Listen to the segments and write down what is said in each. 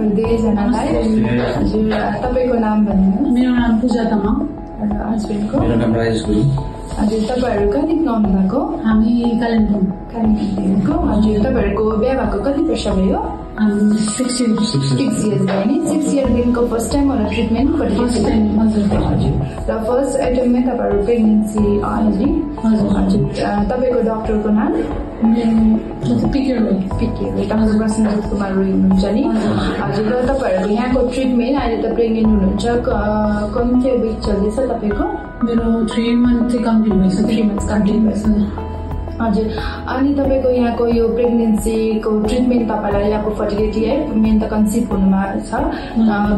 तपाईहरु दुवैजनालाई हजुर तपाईको नाम भन्नु मेरो नाम पूजा तामाङ र हस्बेन्डको मेरो नाम राजेश गुरुङ हजुर तपाईहरु कति आउनु भएको हामी कालिम्पोङ कालिम्पोङको हजुर तपाईहरुको बिहे भएको कति वर्ष भयो 6 years 6 years भयो नि 6 year दिनको फर्स्ट टाइम होला ट्रिटमेन्ट फर्स्ट टाइम हजुर र फर्स्ट एटेम्पमै तपाईहरु प्रेग्नेन्सी आयो नि हजुर तपाईको डाक्टरको नाम मेरो पिके रोय डाक्टर प्रसन्नजित कुमार रोय हुनुहुन्छ नि हजुर र तपाईहरुको यहाँको ट्रिटमेन्ट अहिले त प्रेग्नेन्ट हुनुहुन्छ कुन चाहिँ विक चल्दैछ तपाईको मेरो 3 month चाहिँ कम्प्लिट भइसक्यो 3 months कम्प्लिट भइसक्यो हजुर अनि तपाईको यहाँको यो प्रेग्नेन्सीको ट्रिटमेन्ट तपाईलाई यहाँको फर्टिलिटी है मेन त कन्सिभ हुनुमा छ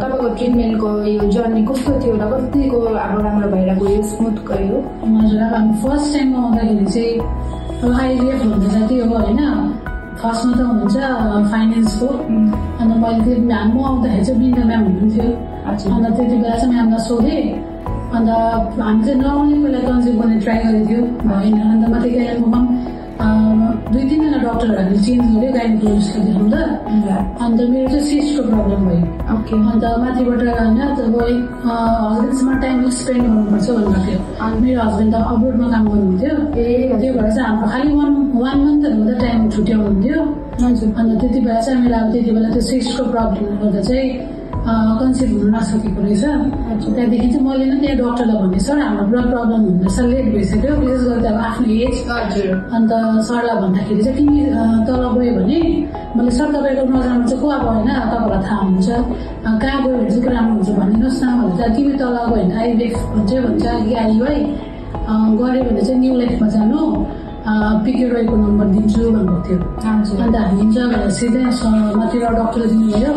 तपाईको ट्रिटमेन्टको यो जर्नी कस्तो थियो र कतिको अब राम्रो भएर गयो स्मुथ गयो हजुर अब हामी फर्स्ट टाइम आउँदाखेरि चाहिँ अब आइडिएफ भन्दा जति हो होइन फर्स्टमा त हुन्छ फाइनेन्सको अन्त मैले त्यो म आउँदाखेरि चाहिँ बिन्दा म्याम हुनुहुन्थ्यो अन्त त्यति बेला चाहिँ म्यामलाई सोधेँ अन्त हामी चाहिँ नर्मली पहिला कन्ज्युम गर्ने ट्राई गरेको थियो भएन अन्त माथि कालिम्पोङमा 2-3 जना डक्टरहरूले चेन्ज गर्यो गाइनोकोलोजिस्टलाई देखाउँदा अन्त मेरो चाहिँ सिस्टको प्रब्लम भयो अन्त माथिबाट होइन हस्बेन्डसँग टाइम स्पेन्ड गर्नुपर्छ भन्नु थियो मेरो हस्बेन्ड त अब्रोडमा काम गर्नुहुन्थ्यो त्यो भएर चाहिँ हाम्रो खालि 1 monthहरू मात्रै टाइम छुट्याउनुहुन्थ्यो अन्त त्यति बेला चाहिँ मेरो अब त्यति बेला त्यो सिस्टको प्रब्लमले गर्दा चाहिँ कन्सिभ हुन नसकेको रहेछ त्यहाँदेखि चाहिँ मैले नै त्यहाँ डक्टरलाई भने सर हाम्रो पुरा प्रब्लम हुँदैछ लेट भइसक्यो विशेष गरी अब आफ्नो एज अन्त सरलाई भन्दाखेरि चाहिँ तिमी तल गयो भने मैले सर तपाईँको नजरमा चाहिँ को अब होइन तपाईँलाई थाहा हुन्छ कहाँ गयो भने चाहिँ राम्रो हुन्छ भनिदिनुहोस् न भन्छ तिमी तल गयो भने आइभेक्स भन्छ कि आइवाई गऱ्यो भने चाहिँ न्यू लाइफमा जानु पिके रोयको नम्बर दिन्छु भन्नुभएको थियो अन्त हामी जब सिधै माथिबाट डक्टरले दिनुभयो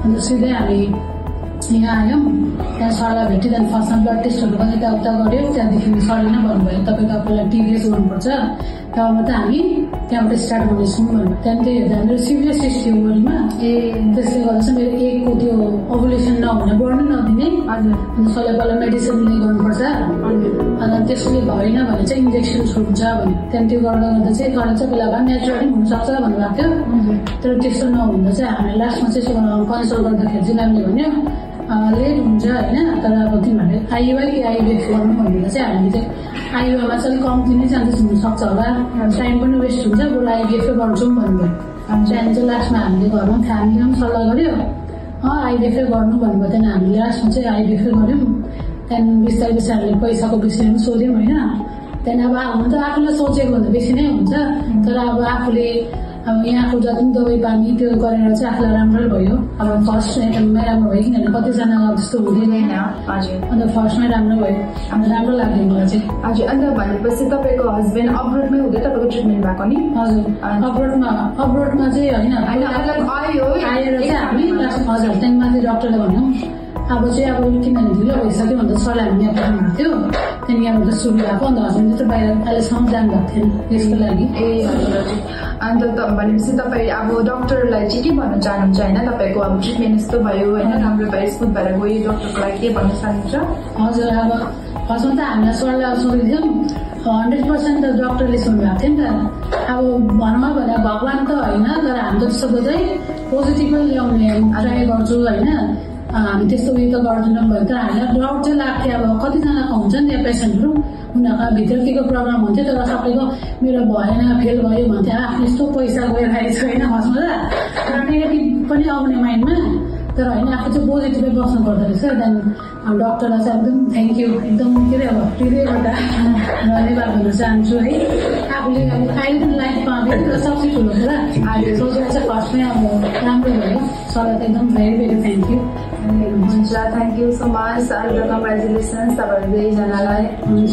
अन्त सिधै हामी यहाँ आयौँ त्यहाँ सरलाई भेट्यो त्यहाँदेखि फर्स्टमा ब्लड टेस्टहरू पनि यताउता गऱ्यो त्यहाँदेखि सरले नै भन्नुभयो तपाईँको पहिला टिडिएस गर्नुपर्छ तब मात्रै हामी त्यहाँबाट स्टार्ट गर्नेछौँ भन्नुभयो त्यहाँदेखि हेर्दा मेरो सिभियर सिस्ट थियो बडीमा त्यसले गर्दा चाहिँ मेरो एकको त्यो ओभुलेसन नहुने बढ्नु नदिने अन्त सरले पहिला मेडिसिनले गर्नुपर्छ अन्त त्यसले भएन भने चाहिँ इन्जेक्सन छुट्छ भन्यो त्यहाँदेखि त्यो गर्दा गर्दा चाहिँ गरेर चाहिँ पहिला भए नेचुरली हुनसक्छ भन्नुभएको थियो तर त्यस्तो नहुँदा चाहिँ हामीले लास्टमा चाहिँ कन्सल्ट गर्दाखेरि चाहिँ म्यामले भन्यो लेट हुन्छ होइन तर अब तिमीहरूले आइवाई कि आइभेक्स गर्नु भन्दा चाहिँ हामीले चाहिँ आइवाईमा चाहिँ अलिक कम्ती नै चान्सेस हुनसक्छ होला टाइम पनि वेस्ट हुन्छ बरु आइभेक्सै गर्छौँ भन्नुभयो त्यहाँदेखि चाहिँ लास्टमा हामीले घरमा फ्यामिलीमा पनि सल्लाह गऱ्यो आइभेक्सै गर्नु भन्नुभयो त्यहाँदेखि हामीले लास्टमा चाहिँ आइभेक्सै गऱ्यौँ त्यहाँदेखि बिस्तारै बिस्तारै हामीले पैसाको विषयमा पनि सोध्यौँ होइन त्यहाँदेखि अब हुन त आफूले सोचेको भन्दा बेसी नै हुन्छ तर अब आफूले अब यहाँको जति पनि दबाई पानी त्यो गरेर चाहिँ आफूलाई राम्रो भयो अब फर्स्ट एटेम्पमै राम्रो भयो किनभने कतिजना त्यस्तो हुँदैन अन्त फर्स्टमै राम्रो भयो अन्त राम्रो लाग्यो मलाई चाहिँ हजुर अन्त भनेपछि तपाईँको हस्बेन्ड अब्रोडमै हुँदै तपाईँको ट्रिटमेन्ट भएको नि हजुर अब्रोडमा चाहिँ होइन आएर चाहिँ हामी हजुर त्यहाँदेखि माथि डक्टरले भन्यौँ अब चाहिँ अब किनभने ढिलो भइसक्यो भन्दा सरलाई हामी यहाँ पठाउनु भएको थियो त्यहाँदेखि यहाँबाट सुरु भएको अन्त हस्बेन्डले चाहिँ बाहिर अहिलेसम्म जानुभएको थिएन त्यसको लागि अन्त भनेपछि तपाईँ अब डक्टरलाई चाहिँ के भन्न चाहनुहुन्छ होइन तपाईँको अब ट्रिटमेन्ट यस्तो भयो होइन राम्रो भएर स्मुथ भएर गयो डक्टरको लागि के भन्न चाहनुहुन्छ हजुर अब फर्स्टमा त हामीलाई सरलाई सोधिदियौँ 100% त डक्टरले सोध्नुभएको थियो नि त अब भनौँ भने भगवान् त होइन तर हामी त त्यस्तो गर्दै पोजिटिभै ल्याउने ट्राई गर्छु होइन हामी त्यस्तो उयो त गर्दैनौँ भने त हामीलाई डाउट चाहिँ लाग्थ्यो अब कतिजनाको हुन्छ नि त्यहाँ पेसेन्टहरू उनीहरूको भित्र केको प्रब्लम हुन्थ्यो तर सबैको मेरो भएन फेल भयो भन्थ्यो आफ्नो यस्तो पैसा गइरहेको छ होइन हस्पिटल तर नेगेटिभ पनि आउने माइन्डमा तर होइन आफू चाहिँ पोजिटिभै बस्नु पर्दो रहेछ त्यहाँदेखि डक्टरलाई चाहिँ एकदम थ्याङ्क यू एकदम के अरे अब हृदयबाट धन्यवाद भन्न चाहन्छु है आफूले अब अहिले लाइफमा सबसे ठुलो कुरा अहिले सोचेर चाहिँ फर्स्टमै अब राम्रो भयो सरलाई त एकदम भेरी भेरी थ्याङ्क यू हुन्छ thank you so much congratulations तपाईँहरू दुवैजनालाई हुन्छ